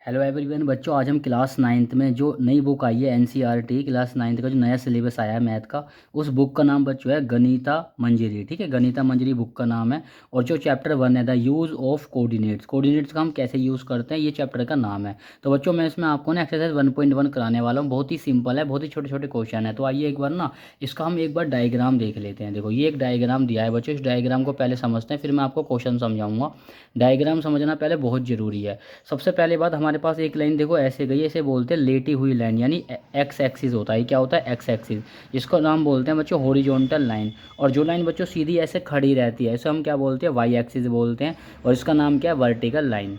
Hello everyone बच्चों, आज हम क्लास नाइन्थ में जो नई बुक आई है एनसीईआरटी क्लास नाइन्थ का जो नया सिलेबस आया है मैथ का, उस बुक का नाम बच्चों है गणिता मंजरी। ठीक है, गणिता मंजरी बुक का नाम है। और जो चैप्टर 1 है the use of coordinates, coordinates का हम कैसे यूज़ करते हैं, ये चैप्टर का नाम है। तो बच्चों मैं इसमें आपको ना एक्सरसाइज 1.1 कराने वाला हूँ। बहुत ही सिंपल है, बहुत ही छोटे छोटे क्वेश्चन है। तो आइए एक बार ना इसका हम एक बार डायग्राम देख लेते हैं। देखो ये एक डायग्राम दिया है बच्चों, इस डायग्राम को पहले समझते हैं, फिर मैं आपको क्वेश्चन समझाऊंगा। डायग्राम समझना पहले बहुत ज़रूरी है। सबसे पहले बात, हमारे पास एक लाइन देखो ऐसे गई, ऐसे बोलते हैं लेटी हुई लाइन, यानी एक्स एक्सिस होता है। क्या होता है? X axis. इसको नाम बोलते हैं बच्चों हॉरिजॉन्टल लाइन। और जो लाइन बच्चों सीधी ऐसे खड़ी रहती है, इसे हम क्या बोलते हैं? वाई एक्सिस बोलते हैं। और इसका नाम क्या है? Vertical line.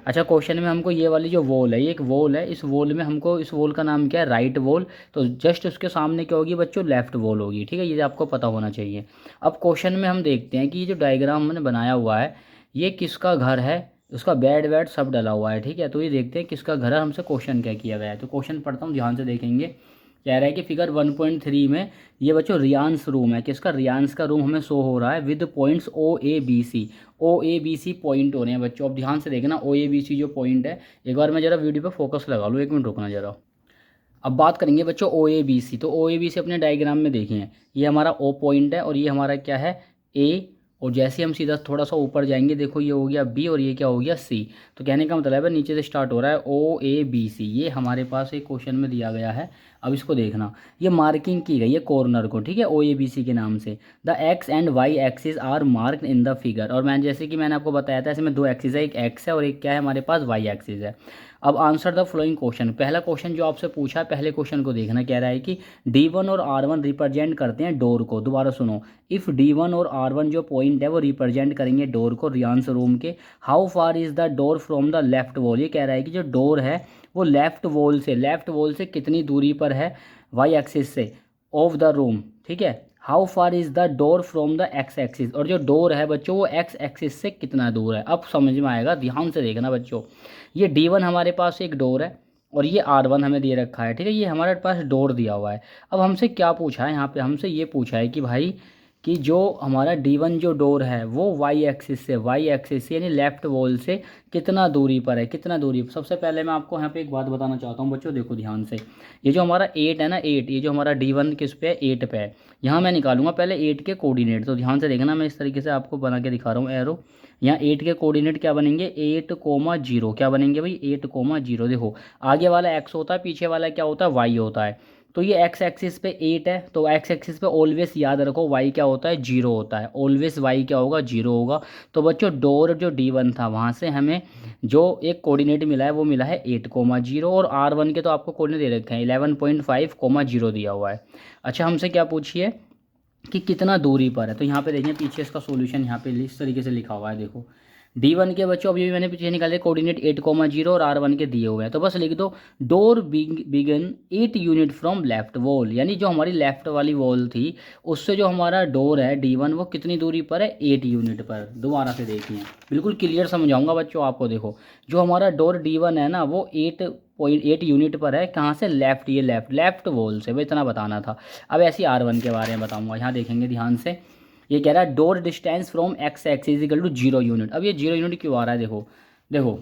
अच्छा, क्वेश्चन में हमको ये वाली जो वॉल है, ये एक वॉल है, इस वॉल में हमको, इस वॉल का नाम क्या है? Right wall. तो जस्ट उसके सामने क्या होगी बच्चों? लेफ्ट वॉल होगी। ठीक है, ये आपको पता होना चाहिए। अब क्वेश्चन में हम देखते हैं कि ये जो डायग्राम मैंने बनाया हुआ है, ये किसका घर है? उसका बेड वेड सब डला हुआ है। ठीक है, तो ये देखते हैं किसका घर है, हमसे क्वेश्चन क्या किया गया है। तो क्वेश्चन पढ़ता हूँ, ध्यान से देखेंगे। कह रहा है कि फिगर 1.3 में ये बच्चों रियांस रूम है। किसका? रियांस का रूम हमें शो हो रहा है with points O A B C। O A B C point हो रहे हैं बच्चों। अब ध्यान से देखना, O A B C जो पॉइंट है, एक बार मैं जरा वीडियो पे फोकस लगा लूँ, 1 मिनट रुकना जरा। अब बात करेंगे बच्चों O A B C। तो O A B C अपने डायग्राम में देखिए, ये हमारा O पॉइंट है और ये हमारा क्या है? A। और जैसे हम सीधा थोड़ा सा ऊपर जाएंगे, देखो ये हो गया B और ये क्या हो गया C। तो कहने का मतलब है नीचे से स्टार्ट हो रहा है O A B C। ये हमारे पास एक क्वेश्चन में दिया गया है। अब इसको देखना, ये मार्किंग की गई है कॉर्नर को, ठीक है, O A B C के नाम से। The x and y axis are marked in the figure. और मैं जैसे कि मैंने आपको बताया था, इसमें दो एक्सिस है, एक एक्स है और एक क्या है हमारे पास? वाई एक्सिस है। अब आंसर द फ्लोइंग क्वेश्चन। पहला क्वेश्चन जो आपसे पूछा है, पहले क्वेश्चन को देखना। कह रहा है कि D1 और R1 रिप्रेजेंट करते हैं डोर को। दोबारा सुनो, इफ़ D1 और R1 जो पॉइंट है वो रिप्रेजेंट करेंगे डोर को, रियांस रूम के। How far is the door from the left wall. ये कह रहा है कि जो डोर है वो लेफ्ट वॉल से कितनी दूरी पर है? वाई एक्सिस से, ऑफ द रूम। ठीक है, how far is the door from the x axis. और जो डोर है बच्चों वो एक्स एक्सिस से कितना दूर है? अब समझ में आएगा, ध्यान से देखना बच्चों। ये D1 हमारे पास एक डोर है और ये R1 हमें दे रखा है। ठीक है, ये हमारे पास डोर दिया हुआ है। अब हमसे क्या पूछा है यहाँ पे? हमसे ये पूछा है कि भाई कि जो हमारा D1 जो डोर है वो वाई एक्सिस से यानी लेफ्ट वॉल से कितना दूरी पर है, कितना दूरी। सबसे पहले मैं आपको यहाँ पे एक बात बताना चाहता हूँ बच्चों, देखो ध्यान से। ये जो हमारा 8 है ना, 8, ये जो हमारा D1 किस पे है? 8 पे है। यहाँ मैं निकालूंगा पहले 8 के कोऑर्डिनेट। तो ध्यान से देखना, मैं इस तरीके से आपको बना के दिखा रहा हूँ एरो। यहाँ 8 के कोऑर्डिनेट क्या बनेंगे? 8,0। क्या बनेंगे भाई? 8,0। देखो, आगे वाला x होता है, पीछे वाला क्या होता है? y होता है। तो ये x एक्सिस पे 8 है, तो x एक्सिस पे ऑलवेज याद रखो y क्या होता है? 0 होता है। ऑलवेज y क्या होगा? 0 होगा। तो बच्चों डोर जो D1 था वहाँ से हमें जो एक कोऑर्डिनेट मिला है वो मिला है 8,0। और R1 के तो आपको कोऑर्डिनेट दे रखे हैं 11.5,0 दिया हुआ है। अच्छा, हमसे क्या पूछिए कि कितना दूरी पर है। तो यहाँ पे देखिए पीछे इसका सॉल्यूशन यहाँ पे इस तरीके से लिखा हुआ है। देखो D1 के बच्चों अभी भी मैंने पीछे निकाले कोऑर्डिनेट 8,0 और R1 के दिए हुए हैं। तो बस लिख दो door begin 8 unit from left wall, यानी जो हमारी लेफ्ट वाली वॉल थी उससे जो हमारा डोर है D1 वो कितनी दूरी पर है? 8 यूनिट पर। दोबारा से देखिए, बिल्कुल क्लियर समझाऊंगा बच्चों आपको। देखो जो हमारा डोर D1 है ना वो 8.8 यूनिट पर है। कहाँ से? लेफ्ट, ये लेफ्ट वॉल से, वो इतना बताना था। अब ऐसे R1 के बारे में बताऊंगा, यहाँ देखेंगे ध्यान से। ये कह रहा है door distance from x axis equal to 0 unit. अब ये 0 यूनिट क्यों आ रहा है? देखो देखो,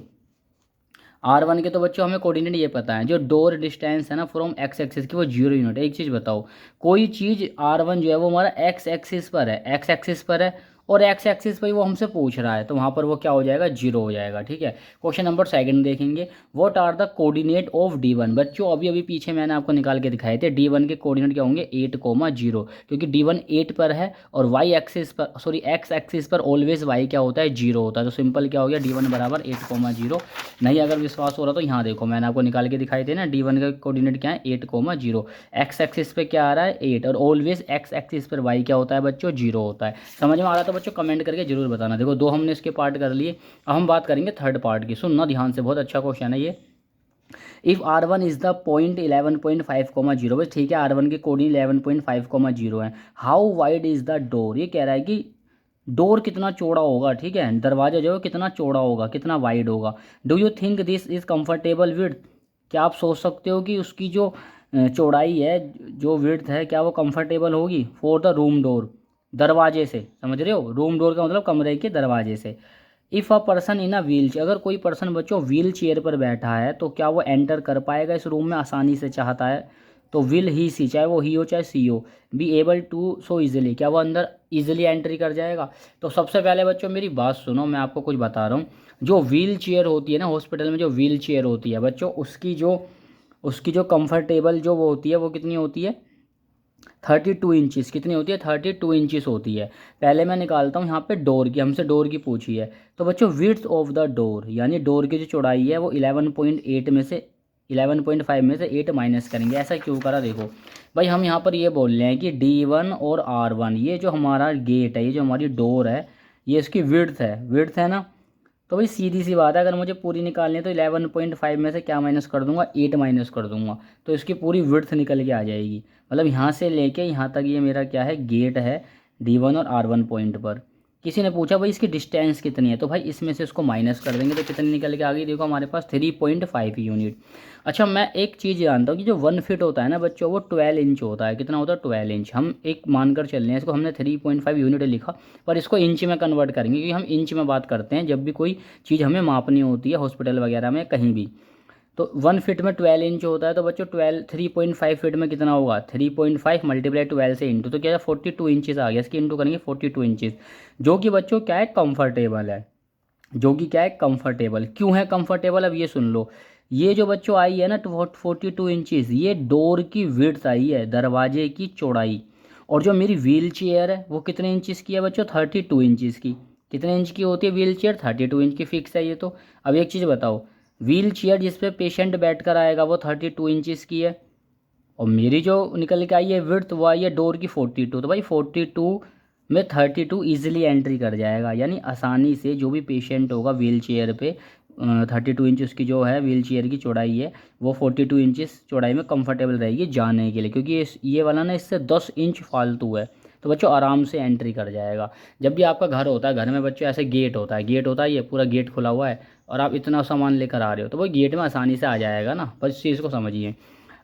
R1 के तो बच्चों हमें कोऑर्डिनेट ये पता है, जो डोर डिस्टेंस है ना फ्रॉम एक्स एक्सिस की वो 0 यूनिट है। एक चीज़ बताओ, कोई चीज़ R1 जो है वो हमारा एक्स एक्सिस पर है, एक्स एक्सिस पर है और एक्स एक्सिस पर ही वो हमसे पूछ रहा है, तो वहाँ पर वो क्या हो जाएगा? 0 हो जाएगा। ठीक है, क्वेश्चन नंबर सेकंड देखेंगे। What are the coordinate of D1। बच्चों अभी अभी पीछे मैंने आपको निकाल के दिखाए थे, D1 के कोऑर्डिनेट क्या होंगे? 8,0, क्योंकि D1 8 पर है और वाई एक्सिस पर, सॉरी एक्स एक्सिस पर ऑलवेज वाई क्या होता है? 0 होता है। तो सिंपल क्या हो गया? D1 बराबर 8,0। नहीं अगर विश्वास हो रहा तो यहाँ देखो, मैंने आपको निकाल के दिखाई दे ना, D1 का कोऑर्डिनेट क्या है? 8,0। एक्स एक्सिस पे क्या आ रहा है? 8, और ऑलवेज एक्स एक्सिस पर वाई क्या होता है बच्चों? 0 होता है। समझ में आ रहा तो बच्चों कमेंट करके जरूर बताना। देखो दो हमने इसके पार्ट कर लिए, अब हम बात करेंगे थर्ड पार्ट की। सुनना ध्यान से, बहुत अच्छा क्वेश्चन है ये। If R1 is the point 11.5,0, बस ठीक है, R1 के कोऑर्डिनेट 11.5,0 है। How wide is the door. ये कह रहा है कि डोर कितना चौड़ा होगा। ठीक है, दरवाजा जो है कितना चौड़ा होगा, कितना वाइड होगा। Do you think this is comfortable width. क्या आप सोच सकते हो कि उसकी जो चौड़ाई है, जो विड्थ है, क्या वो कंफर्टेबल होगी फॉर द रूम डोर, दरवाजे से? समझ रहे हो, रूम डोर का मतलब कमरे के दरवाजे से। If a person in a wheel chair, अगर कोई पर्सन बच्चों व्हील चेयर पर बैठा है तो क्या वो एंटर कर पाएगा इस रूम में आसानी से, चाहता है तो विल ही सी, चाहे वो ही हो चाहे सी हो, be able to so easily, क्या वो अंदर इजीली एंट्री कर जाएगा। तो सबसे पहले बच्चों मेरी बात सुनो, मैं आपको कुछ बता रहा हूँ। जो व्हील चेयर होती है ना हॉस्पिटल में, जो व्हील चेयर होती है बच्चों, उसकी जो कंफर्टेबल जो वो होती है वो कितनी होती है, 32 इंचज़। कितनी होती है, 32 इंचज़ होती है। पहले मैं निकालता हूँ यहाँ पे डोर की, हमसे डोर की पूछी है। तो बच्चों विड्थ ऑफ द डोर, यानी डोर की जो चौड़ाई है वो 11.8 में से 11.5 में से 8 माइनस करेंगे। ऐसा क्यों करा, देखो भाई हम यहाँ पर ये बोल रहे हैं कि D1 और R1, ये जो हमारा गेट है, ये जो हमारी डोर है, ये इसकी विड्थ है ना। तो भाई सीधी सी बात है, अगर मुझे पूरी निकालनी है तो 11.5 में से क्या माइनस कर दूंगा, 8 माइनस कर दूंगा, तो इसकी पूरी विड्थ निकल के आ जाएगी। मतलब यहाँ से लेके यहाँ तक ये मेरा क्या है, गेट है D1 और R1 पॉइंट पर। किसी ने पूछा भाई इसकी डिस्टेंस कितनी है, तो भाई इसमें से उसको माइनस कर देंगे तो कितनी निकल के आ गई, देखो हमारे पास 3.5 यूनिट। अच्छा मैं एक चीज़ जानता हूँ कि जो 1 फीट होता है ना बच्चों, वो 12 इंच होता है। कितना होता है, 12 इंच। हम एक मानकर चल रहे हैं, इसको हमने 3.5 यूनिट लिखा, पर इसको इंच में कन्वर्ट करेंगे क्योंकि हम इंच में बात करते हैं जब भी कोई चीज़ हमें मापनी होती है हॉस्पिटल वगैरह में कहीं भी। तो 1 फीट में 12 इंच होता है, तो बच्चों 3.5 फीट में कितना होगा, 3.5 मल्टीप्लाई 12 से इंटू, तो क्या है 42 इंचज़ आ गया, इसकी इंटू करेंगे 42 इंचज़, जो कि बच्चों क्या है, कंफर्टेबल है। जो कि क्या है, कंफर्टेबल। क्यों है कंफर्टेबल, अब ये सुन लो। ये जो बच्चों आई है ना 42 इंचज़, ये डोर की विड्थ आई है, दरवाजे की चौड़ाई। और जो मेरी व्हील चेयर है वो कितने इंचज़ की है बच्चों, 32 इंचज़ की। कितने इंच की होती है व्हील चेयर, 32 इंच की, फिक्स है ये तो। अब एक चीज़ बताओ, व्हील चेयर जिस पे पेशेंट बैठ कर आएगा वो 32 इंचज़ की है, और मेरी जो निकल के आई है विड्थ वो आई है डोर की 42। तो भाई 42 में 32 ईजिली एंट्री कर जाएगा, यानी आसानी से जो भी पेशेंट होगा व्हील चेयर पे, 32 इंच उसकी जो है व्हील चेयर की चौड़ाई है, वो 42 इंचज़ चौड़ाई में कंफर्टेबल रहेगी जाने के लिए, क्योंकि ये वाला ना इससे 10 इंच फालतू है। तो बच्चों आराम से एंट्री कर जाएगा। जब भी आपका घर होता है, घर में बच्चों ऐसे गेट होता है, ये पूरा गेट खुला हुआ है और आप इतना सामान लेकर आ रहे हो, तो वो गेट में आसानी से आ जाएगा ना, बस इस चीज़ को समझिए।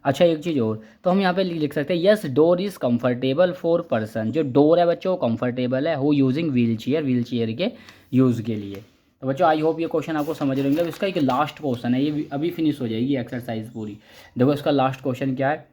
अच्छा एक चीज़ और, तो हम यहाँ पे लिख सकते हैं yes door is comfortable for person, जो डोर है बच्चों वो कंफर्टेबल है, हु यूजिंग व्हील चेयर के यूज़ के लिए। तो बच्चों आई होप ये क्वेश्चन आपको समझ रहे होंगे। अब इसका एक लास्ट क्वेश्चन है, ये अभी फिनिश हो जाएगी एक्सरसाइज पूरी। देखो इसका लास्ट क्वेश्चन क्या है,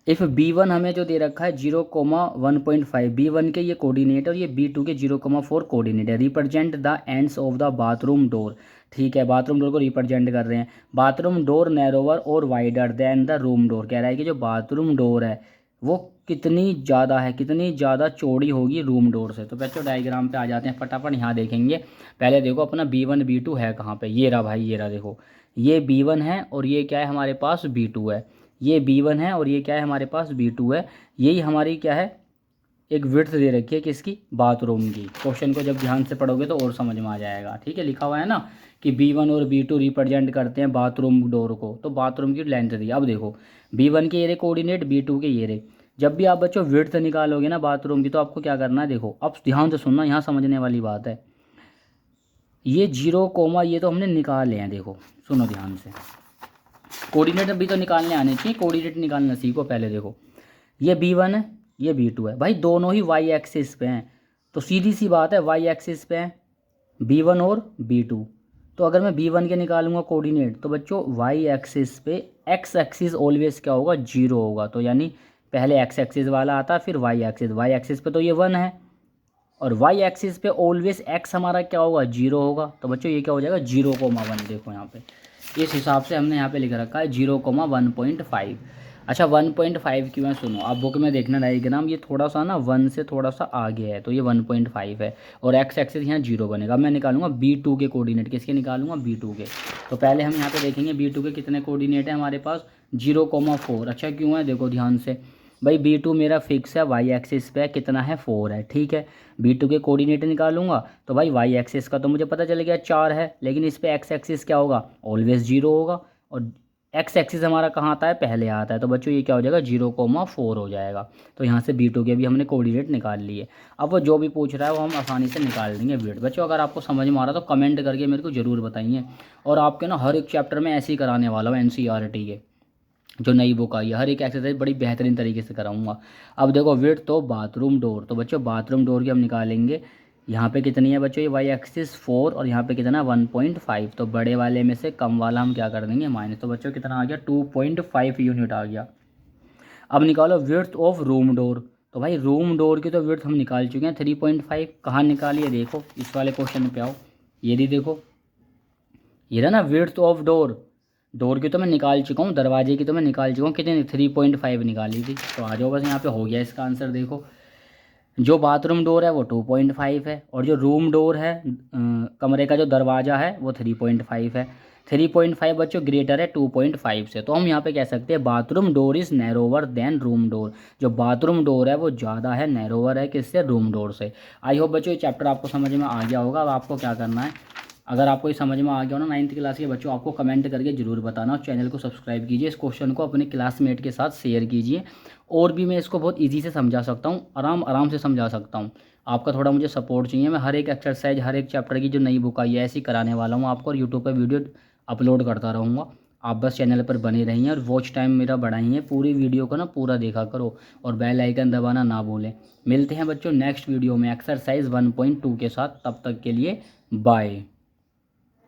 इफ़ B1 हमें जो दे रखा है 0,1.5, B1 के ये कोऑर्डिनेट और ये B2 के 0,4 कोऑर्डिनेट है, represent the ends of the bathroom door. ठीक है, बाथरूम डोर को रिप्रेजेंट कर रहे हैं। बाथरूम डोर नैरोवर और wider than the room door, कह रहा है कि जो बाथरूम डोर है वो कितनी ज़्यादा चौड़ी होगी रूम डोर से। तो बच्चों डायग्राम पे आ जाते हैं फटाफट, यहाँ देखेंगे। पहले देखो अपना B1 B2 है कहाँ पे, ये रहा भाई, ये रहा देखो, ये B1 है और ये क्या है हमारे पास B2 है। ये B1 है और ये क्या है हमारे पास B2 है। यही हमारी क्या है, एक विड्थ दे रखी है किसकी, बाथरूम की। क्वेश्चन को जब ध्यान से पढ़ोगे तो और समझ में आ जाएगा। ठीक है, लिखा हुआ है ना कि B1 और B2 रिप्रेजेंट करते हैं बाथरूम डोर को, तो बाथरूम की लेंथ दी। अब देखो B1 के ये रहे कोऑर्डिनेट, B2 के ये रहे। जब भी आप बच्चों विड्थ निकालोगे ना बाथरूम की, तो आपको क्या करना है, देखो अब ध्यान से सुनना, यहाँ समझने वाली बात है। ये 0, ये तो हमने निकाले हैं, देखो सुनो ध्यान से, कोऑर्डिनेट भी तो निकालने आने चाहिए, कोऑर्डिनेट निकालना सीखो पहले। देखो ये B1 है, ये B2 है, भाई दोनों ही वाई एक्सिस पे हैं, तो सीधी सी बात है वाई एक्सिस पे हैं B1 और B2। तो अगर मैं B1 के निकालूंगा कोऑर्डिनेट, तो बच्चों वाई एक्सिस पे एक्स एक्सिस ऑलवेज क्या होगा, 0 होगा। तो यानी पहले एक्स एक्सिस वाला आता है फिर वाई एक्सिस पे तो ये 1 है, और वाई एक्सिस पे ऑलवेज एक्स हमारा क्या होगा, 0 होगा। तो बच्चों ये क्या हो जाएगा, 0,1। देखो यहाँ पे इस हिसाब से हमने यहाँ पे लिख रखा है 0,1.5। अच्छा 1.5 क्यों है, सुनो आप बुक में देखना डायग्राम, ये थोड़ा सा ना 1 से थोड़ा सा आगे है, तो ये 1.5 है और एक्स एक्सिस यहाँ 0 बनेगा। अब मैं निकालूंगा B2 के कोऑर्डिनेट, किसके निकालूंगा, B2 के। तो पहले हम यहाँ पे देखेंगे B2 के कितने कोऑर्डिनेट है हमारे पास, 0,4। अच्छा क्यों है, देखो ध्यान से भाई, B2 मेरा फिक्स है, वाई एक्सिस पे कितना है, 4 है। ठीक है, B2 के कोऑर्डिनेट निकालूंगा तो भाई वाई एक्सिस का तो मुझे पता चल गया 4 है, लेकिन इस पे एक्स एक्सिस क्या होगा, ऑलवेज 0 होगा, और एक्स एक्सिस हमारा कहाँ आता है, पहले आता है। तो बच्चों ये क्या हो जाएगा, 0,4 हो जाएगा। तो यहाँ से B2 के भी हमने कोऑर्डिनेट निकाल लिए। अब वो जो भी पूछ रहा है वो हम आसानी से निकाल देंगे विड्थ। बच्चों अगर आपको समझ में आ रहा तो कमेंट करके मेरे को ज़रूर बताइए, और आपके ना हर एक चैप्टर में ऐसे ही कराने वाला हूँ NCERT के जो नई बुक आई है, हर एक एक्सरसाइज बड़ी बेहतरीन तरीके से कराऊंगा। अब देखो विड्थ तो बाथरूम डोर, तो बच्चों बाथरूम डोर की हम निकालेंगे यहाँ पे कितनी है बच्चों, ये वाई एक्सिस 4 और यहाँ पे कितना 1.5, तो बड़े वाले में से कम वाला हम क्या कर देंगे माइनस, तो बच्चों कितना आ गया 2.5 यूनिट आ गया। अब निकालो विड्थ ऑफ रूम डोर, तो भाई रूम डोर की तो विड्थ हम निकाल चुके हैं 3.5, कहाँ निकालिए देखो इस वाले क्वेश्चन पे आओ, ये भी देखो, ये रहा ना विड्थ ऑफ डोर, डोर की तो मैं निकाल चुका हूँ, दरवाजे की तो मैं निकाल चुका हूँ, कितनी 3.5 निकाली थी, तो आ जाओ बस यहाँ पे हो गया इसका आंसर। देखो जो बाथरूम डोर है वो 2.5 है और जो रूम डोर है कमरे का जो दरवाज़ा है वो 3.5 है। 3.5 बच्चों ग्रेटर है 2.5 से, तो हम यहाँ पे कह सकते हैं bathroom door is narrower than room door, जो बाथरूम डोर है वो ज़्यादा है, नैरोवर है किससे, रूम डोर से। आई होप बच्चों ये चैप्टर आपको समझ में आ गया होगा। अब आपको क्या करना है, अगर आपको ये समझ में आ गया हो ना 9th क्लास के बच्चों, आपको कमेंट करके ज़रूर बताना और चैनल को सब्सक्राइब कीजिए, इस क्वेश्चन को अपने क्लासमेट के साथ शेयर कीजिए। और भी मैं इसको बहुत इजी से समझा सकता हूँ, आराम आराम से समझा सकता हूँ। आपका थोड़ा मुझे सपोर्ट चाहिए, मैं हर एक एक्सरसाइज हर एक चैप्टर की जो नई बुक आई है ऐसी कराने वाला हूँ आपको, और यूट्यूब पर वीडियो अपलोड करता रहूँगा। आप बस चैनल पर बने रहिए और वॉच टाइम मेरा बढ़ाइए, पूरी वीडियो को ना पूरा देखा करो और बेल आइकन दबाना ना भूलें। मिलते हैं बच्चों नेक्स्ट वीडियो में एक्सरसाइज 1.2 के साथ, तब तक के लिए बाय।